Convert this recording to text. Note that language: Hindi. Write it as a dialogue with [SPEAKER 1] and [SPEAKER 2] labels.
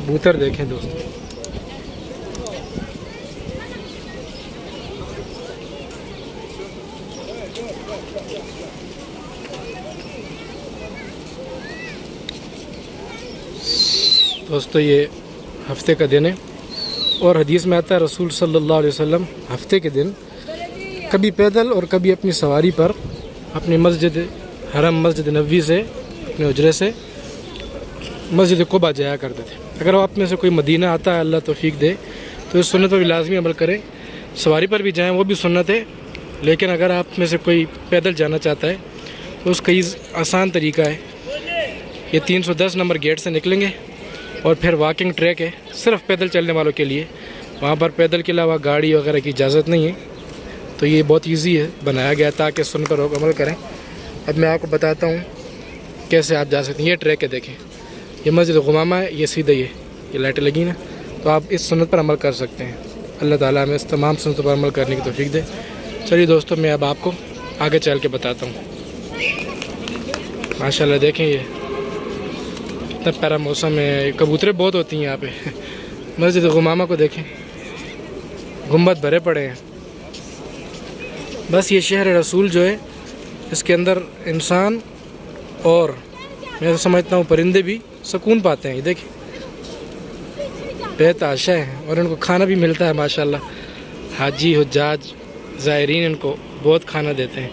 [SPEAKER 1] कबूतर देखें दोस्तों, ये हफ्ते का दिन है और हदीस में आता है रसूल सल्लल्लाहु अलैहि वसल्लम हफ्ते के दिन कभी पैदल और कभी अपनी सवारी पर अपनी मस्जिद हरम मस्जिद नबवी से अपने उजरे से मस्जिद कुबा जाया करते थे। अगर आप में से कोई मदीना आता है, अल्लाह तौफीक दे, तो इस सुन्नत पर भी लाजमी अमल करें। सवारी पर भी जाएं, वो भी सुन्नत है, लेकिन अगर आप में से कोई पैदल जाना चाहता है तो उसका आसान तरीका है, ये 310 नंबर गेट से निकलेंगे और फिर वॉकिंग ट्रैक है सिर्फ पैदल चलने वालों के लिए। वहाँ पर पैदल के अलावा गाड़ी वगैरह की इजाज़त नहीं है, तो ये बहुत ईजी है, बनाया गया ताकि सुन पर लोग अमल करें। अब मैं आपको बताता हूँ कैसे आप जा सकते हैं। ये ट्रैक है, देखें, ये मस्जिद गुमामा है, ये सीधा ये लाइटें लगी ना, तो आप इस सुन्नत पर अमल कर सकते हैं। अल्लाह ताला हमें इस तमाम सुन्नतों पर अमल करने की तौफीक दे। चलिए दोस्तों, मैं अब आपको आगे चल के बताता हूँ। माशाल्लाह देखें, ये इतना प्यारा मौसम है, कबूतरें बहुत होती हैं यहाँ पे। मस्जिद गुमामा को देखें, गुंबद भरे पड़े हैं। बस ये शहर रसूल जो है, इसके अंदर इंसान और मैं तो समझता हूँ परिंदे भी सुकून पाते हैं। ये देखें, बेतहाशा है और इनको खाना भी मिलता है माशाल्लाह। हाजी हुज्जाज ज़ायरीन इनको बहुत खाना देते हैं।